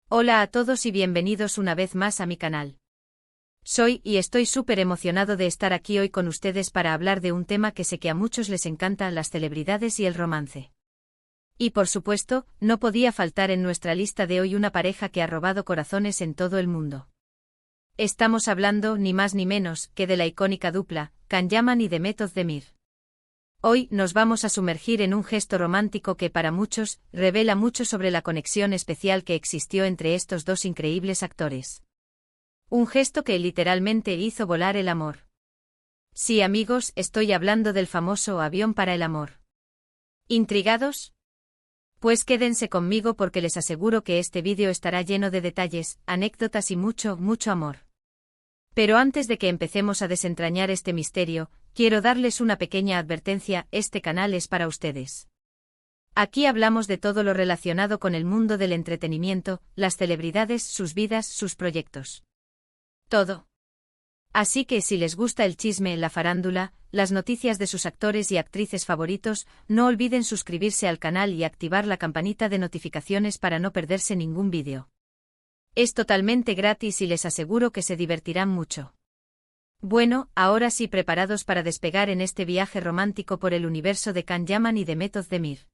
Hola a todos y bienvenidos una vez más a mi canal. Soy y estoy súper emocionado de estar aquí hoy con ustedes para hablar de un tema que sé que a muchos les encanta, las celebridades y el romance. Y por supuesto, no podía faltar en nuestra lista de hoy una pareja que ha robado corazones en todo el mundo. Estamos hablando ni más ni menos que de la icónica dupla, Can Yaman y Demet Özdemir. Hoy nos vamos a sumergir en un gesto romántico que para muchos revela mucho sobre la conexión especial que existió entre estos dos increíbles actores. Un gesto que literalmente hizo volar el amor. Sí, amigos, estoy hablando del famoso avión para el amor. ¿Intrigados? Pues quédense conmigo porque les aseguro que este vídeo estará lleno de detalles, anécdotas y mucho, mucho amor. Pero antes de que empecemos a desentrañar este misterio, quiero darles una pequeña advertencia: este canal es para ustedes. Aquí hablamos de todo lo relacionado con el mundo del entretenimiento, las celebridades, sus vidas, sus proyectos. Todo. Así que si les gusta el chisme, la farándula, las noticias de sus actores y actrices favoritos, no olviden suscribirse al canal y activar la campanita de notificaciones para no perderse ningún vídeo. Es totalmente gratis y les aseguro que se divertirán mucho. Bueno, ahora sí, preparados para despegar en este viaje romántico por el universo de Can Yaman y Demet Özdemir.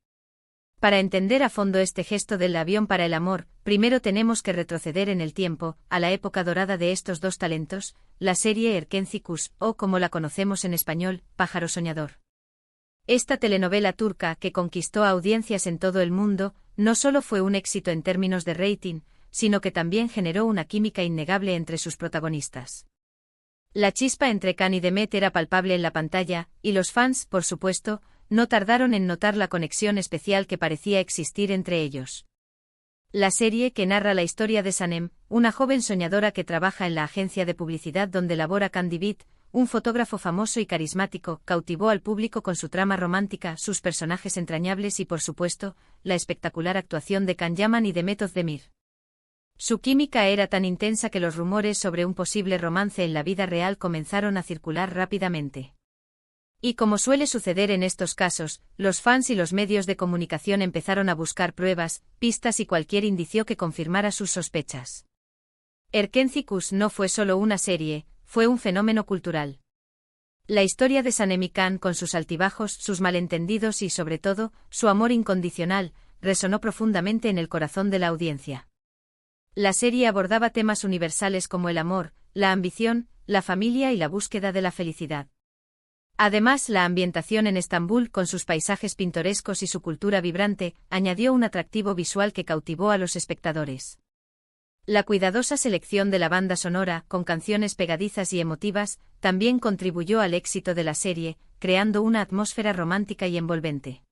Para entender a fondo este gesto del avión para el amor, primero tenemos que retroceder en el tiempo, a la época dorada de estos dos talentos, la serie Erkenci Kuş, o como la conocemos en español, Pájaro Soñador. Esta telenovela turca, que conquistó a audiencias en todo el mundo, no solo fue un éxito en términos de rating, sino que también generó una química innegable entre sus protagonistas. La chispa entre Can y Demet era palpable en la pantalla, y los fans, por supuesto, no tardaron en notar la conexión especial que parecía existir entre ellos. La serie, que narra la historia de Sanem, una joven soñadora que trabaja en la agencia de publicidad donde labora Can Divit, un fotógrafo famoso y carismático, cautivó al público con su trama romántica, sus personajes entrañables y, por supuesto, la espectacular actuación de Can Yaman y Demet Özdemir. Su química era tan intensa que los rumores sobre un posible romance en la vida real comenzaron a circular rápidamente. Y como suele suceder en estos casos, los fans y los medios de comunicación empezaron a buscar pruebas, pistas y cualquier indicio que confirmara sus sospechas. Erkenci Kuş no fue solo una serie, fue un fenómeno cultural. La historia de Sanem y Can, con sus altibajos, sus malentendidos y, sobre todo, su amor incondicional, resonó profundamente en el corazón de la audiencia. La serie abordaba temas universales como el amor, la ambición, la familia y la búsqueda de la felicidad. Además, la ambientación en Estambul, con sus paisajes pintorescos y su cultura vibrante, añadió un atractivo visual que cautivó a los espectadores. La cuidadosa selección de la banda sonora, con canciones pegadizas y emotivas, también contribuyó al éxito de la serie, creando una atmósfera romántica y envolvente.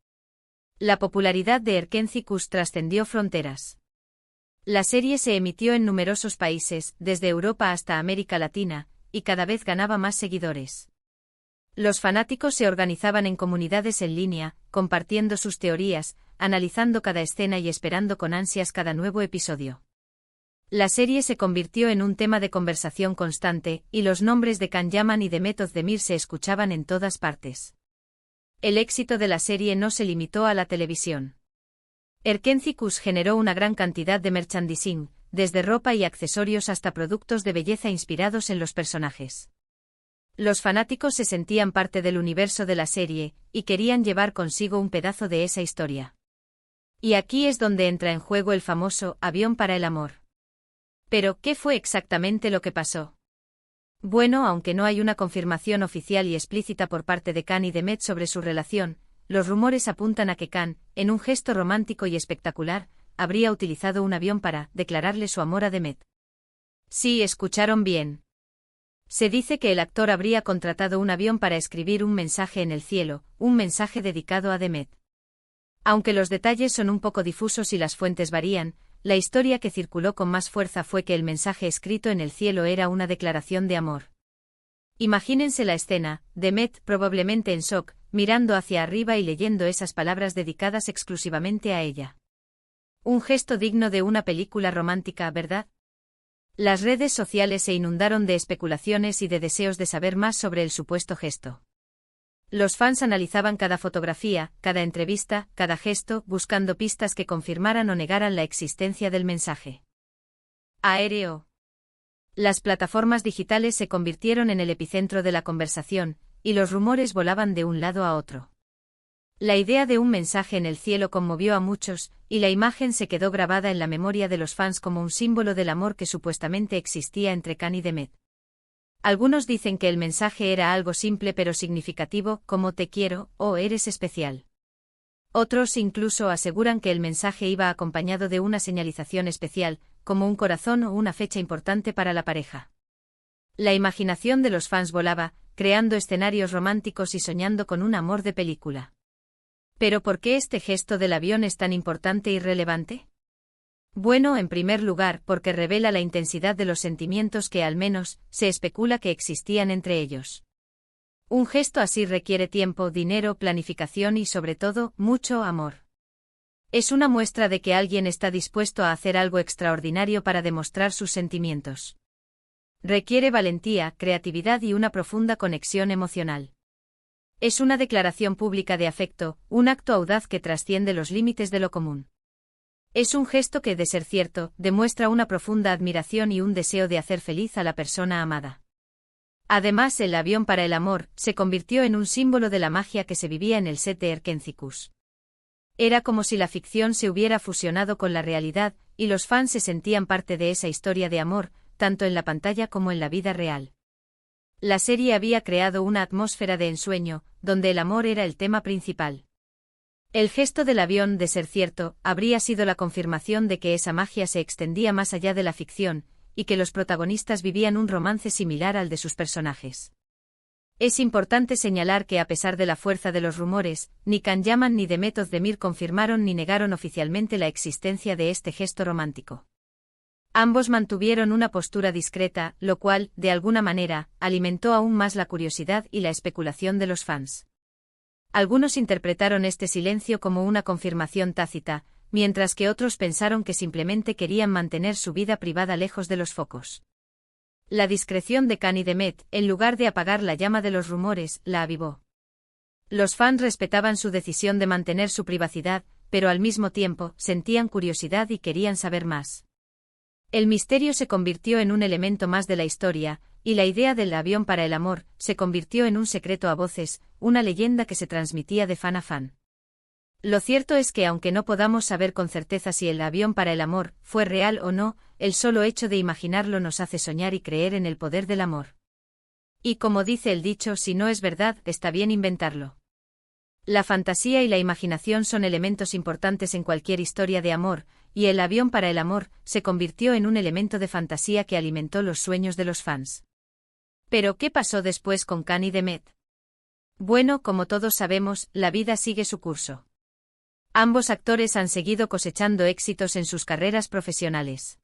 La popularidad de Erkenci Kuş trascendió fronteras. La serie se emitió en numerosos países, desde Europa hasta América Latina, y cada vez ganaba más seguidores. Los fanáticos se organizaban en comunidades en línea, compartiendo sus teorías, analizando cada escena y esperando con ansias cada nuevo episodio. La serie se convirtió en un tema de conversación constante, y los nombres de Can Yaman y Demet Özdemir se escuchaban en todas partes. El éxito de la serie no se limitó a la televisión. Erkenci Kuş generó una gran cantidad de merchandising, desde ropa y accesorios hasta productos de belleza inspirados en los personajes. Los fanáticos se sentían parte del universo de la serie, y querían llevar consigo un pedazo de esa historia. Y aquí es donde entra en juego el famoso avión para el amor. Pero, ¿qué fue exactamente lo que pasó? Bueno, aunque no hay una confirmación oficial y explícita por parte de Can y Demet sobre su relación, los rumores apuntan a que Can, en un gesto romántico y espectacular, habría utilizado un avión para declararle su amor a Demet. Sí, escucharon bien. Se dice que el actor habría contratado un avión para escribir un mensaje en el cielo, un mensaje dedicado a Demet. Aunque los detalles son un poco difusos y las fuentes varían, la historia que circuló con más fuerza fue que el mensaje escrito en el cielo era una declaración de amor. Imagínense la escena: Demet, probablemente en shock, mirando hacia arriba y leyendo esas palabras dedicadas exclusivamente a ella. Un gesto digno de una película romántica, ¿verdad? Las redes sociales se inundaron de especulaciones y de deseos de saber más sobre el supuesto gesto. Los fans analizaban cada fotografía, cada entrevista, cada gesto, buscando pistas que confirmaran o negaran la existencia del mensaje. Aéreo. Las plataformas digitales se convirtieron en el epicentro de la conversación, y los rumores volaban de un lado a otro. La idea de un mensaje en el cielo conmovió a muchos, y la imagen se quedó grabada en la memoria de los fans como un símbolo del amor que supuestamente existía entre Khan y Demet. Algunos dicen que el mensaje era algo simple pero significativo, como te quiero, o eres especial. Otros incluso aseguran que el mensaje iba acompañado de una señalización especial, como un corazón o una fecha importante para la pareja. La imaginación de los fans volaba, creando escenarios románticos y soñando con un amor de película. ¿Pero por qué este gesto del avión es tan importante y relevante? Bueno, en primer lugar, porque revela la intensidad de los sentimientos que al menos se especula que existían entre ellos. Un gesto así requiere tiempo, dinero, planificación y, sobre todo, mucho amor. Es una muestra de que alguien está dispuesto a hacer algo extraordinario para demostrar sus sentimientos. Requiere valentía, creatividad y una profunda conexión emocional. Es una declaración pública de afecto, un acto audaz que trasciende los límites de lo común. Es un gesto que, de ser cierto, demuestra una profunda admiración y un deseo de hacer feliz a la persona amada. Además, el avión para el amor se convirtió en un símbolo de la magia que se vivía en el set de Erkenci-Kuş. Era como si la ficción se hubiera fusionado con la realidad, y los fans se sentían parte de esa historia de amor, tanto en la pantalla como en la vida real. La serie había creado una atmósfera de ensueño, donde el amor era el tema principal. El gesto del avión, de ser cierto, habría sido la confirmación de que esa magia se extendía más allá de la ficción, y que los protagonistas vivían un romance similar al de sus personajes. Es importante señalar que a pesar de la fuerza de los rumores, ni Can Yaman ni Demet Özdemir confirmaron ni negaron oficialmente la existencia de este gesto romántico. Ambos mantuvieron una postura discreta, lo cual, de alguna manera, alimentó aún más la curiosidad y la especulación de los fans. Algunos interpretaron este silencio como una confirmación tácita, mientras que otros pensaron que simplemente querían mantener su vida privada lejos de los focos. La discreción de Khan y Demet, en lugar de apagar la llama de los rumores, la avivó. Los fans respetaban su decisión de mantener su privacidad, pero al mismo tiempo sentían curiosidad y querían saber más. El misterio se convirtió en un elemento más de la historia, y la idea del avión para el amor se convirtió en un secreto a voces, una leyenda que se transmitía de fan a fan. Lo cierto es que aunque no podamos saber con certeza si el avión para el amor fue real o no, el solo hecho de imaginarlo nos hace soñar y creer en el poder del amor. Y como dice el dicho, si no es verdad, está bien inventarlo. La fantasía y la imaginación son elementos importantes en cualquier historia de amor, y el avión para el amor se convirtió en un elemento de fantasía que alimentó los sueños de los fans. ¿Pero qué pasó después con Khan y Demet? Bueno, como todos sabemos, la vida sigue su curso. Ambos actores han seguido cosechando éxitos en sus carreras profesionales.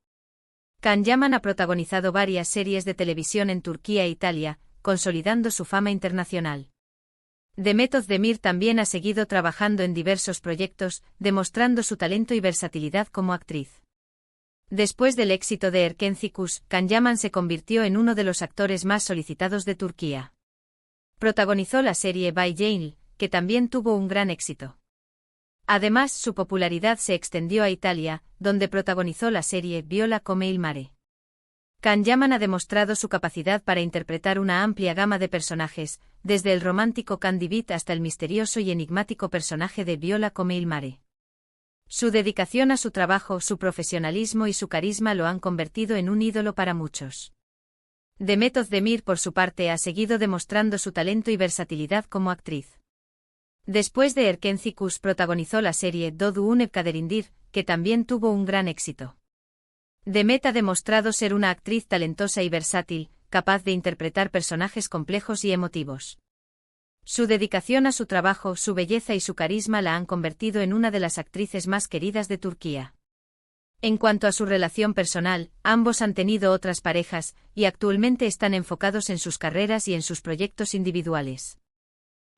Can Yaman ha protagonizado varias series de televisión en Turquía e Italia, consolidando su fama internacional. Demet Özdemir también ha seguido trabajando en diversos proyectos, demostrando su talento y versatilidad como actriz. Después del éxito de Erkenci-Kuş, Can Yaman se convirtió en uno de los actores más solicitados de Turquía. Protagonizó la serie Bay Jail, que también tuvo un gran éxito. Además, su popularidad se extendió a Italia, donde protagonizó la serie Viola come il mare. Can Yaman ha demostrado su capacidad para interpretar una amplia gama de personajes, desde el romántico Candy Beat hasta el misterioso y enigmático personaje de Viola come il mare. Su dedicación a su trabajo, su profesionalismo y su carisma lo han convertido en un ídolo para muchos. Demet Özdemir, por su parte, ha seguido demostrando su talento y versatilidad como actriz. Después de Erkenci-Kuş protagonizó la serie Doğduğun Evkaderindir, que también tuvo un gran éxito. Demet ha demostrado ser una actriz talentosa y versátil, capaz de interpretar personajes complejos y emotivos. Su dedicación a su trabajo, su belleza y su carisma la han convertido en una de las actrices más queridas de Turquía. En cuanto a su relación personal, ambos han tenido otras parejas, y actualmente están enfocados en sus carreras y en sus proyectos individuales.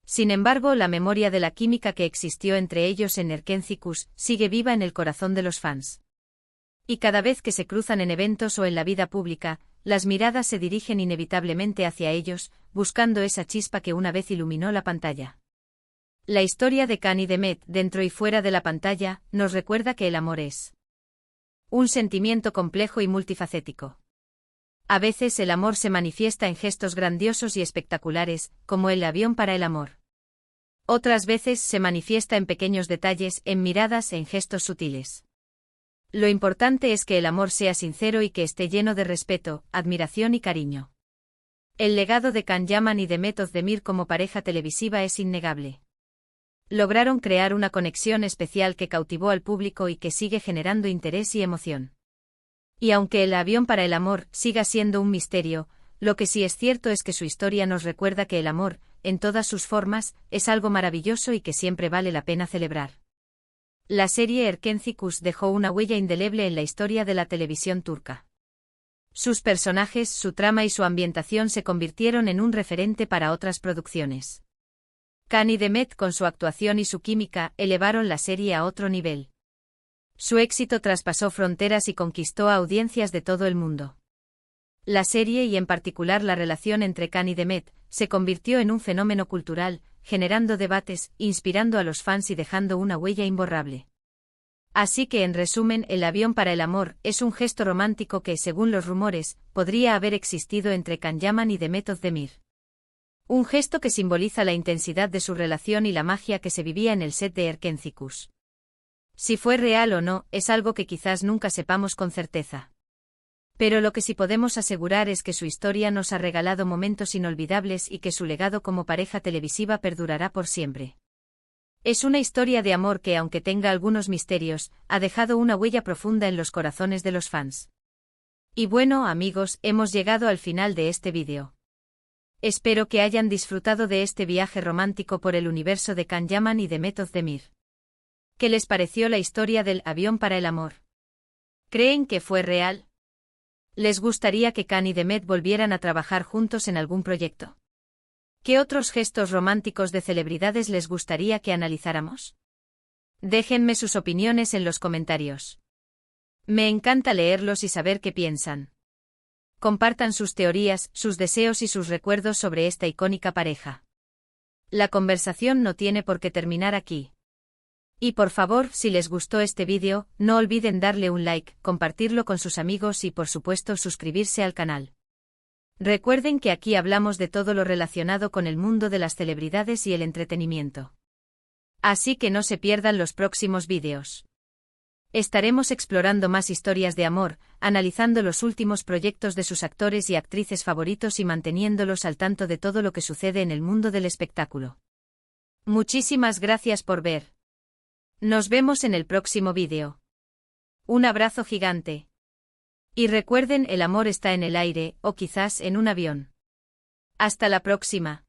Sin embargo, la memoria de la química que existió entre ellos en Erkenci-Kuş sigue viva en el corazón de los fans. Y cada vez que se cruzan en eventos o en la vida pública, las miradas se dirigen inevitablemente hacia ellos, buscando esa chispa que una vez iluminó la pantalla. La historia de Khan y Demet, dentro y fuera de la pantalla, nos recuerda que el amor es Un sentimiento complejo y multifacético. A veces el amor se manifiesta en gestos grandiosos y espectaculares, como el avión para el amor. Otras veces se manifiesta en pequeños detalles, en miradas, en gestos sutiles. Lo importante es que el amor sea sincero y que esté lleno de respeto, admiración y cariño. El legado de Can Yaman y Demet Özdemir como pareja televisiva es innegable. Lograron crear una conexión especial que cautivó al público y que sigue generando interés y emoción. Y aunque el avión para el amor siga siendo un misterio, lo que sí es cierto es que su historia nos recuerda que el amor, en todas sus formas, es algo maravilloso y que siempre vale la pena celebrar. La serie Erkenci dejó una huella indeleble en la historia de la televisión turca. Sus personajes, su trama y su ambientación se convirtieron en un referente para otras producciones. Can y Demet, con su actuación y su química, elevaron la serie a otro nivel. Su éxito traspasó fronteras y conquistó a audiencias de todo el mundo. La serie y en particular la relación entre Can y Demet se convirtió en un fenómeno cultural, generando debates, inspirando a los fans y dejando una huella imborrable. Así que en resumen, el avión para el amor es un gesto romántico que, según los rumores, podría haber existido entre Can Yaman y Demet Özdemir. Un gesto que simboliza la intensidad de su relación y la magia que se vivía en el set de Erkenci. Si fue real o no, es algo que quizás nunca sepamos con certeza. Pero lo que sí podemos asegurar es que su historia nos ha regalado momentos inolvidables y que su legado como pareja televisiva perdurará por siempre. Es una historia de amor que, aunque tenga algunos misterios, ha dejado una huella profunda en los corazones de los fans. Y bueno, amigos, hemos llegado al final de este vídeo. Espero que hayan disfrutado de este viaje romántico por el universo de Can Yaman y Demet Özdemir. ¿Qué les pareció la historia del avión para el amor? ¿Creen que fue real? ¿Les gustaría que Can y Demet volvieran a trabajar juntos en algún proyecto? ¿Qué otros gestos románticos de celebridades les gustaría que analizáramos? Déjenme sus opiniones en los comentarios. Me encanta leerlos y saber qué piensan. Compartan sus teorías, sus deseos y sus recuerdos sobre esta icónica pareja. La conversación no tiene por qué terminar aquí. Y por favor, si les gustó este vídeo, no olviden darle un like, compartirlo con sus amigos y por supuesto suscribirse al canal. Recuerden que aquí hablamos de todo lo relacionado con el mundo de las celebridades y el entretenimiento. Así que no se pierdan los próximos vídeos. Estaremos explorando más historias de amor, analizando los últimos proyectos de sus actores y actrices favoritos y manteniéndolos al tanto de todo lo que sucede en el mundo del espectáculo. Muchísimas gracias por ver. Nos vemos en el próximo vídeo. Un abrazo gigante. Y recuerden, el amor está en el aire, o quizás en un avión. Hasta la próxima.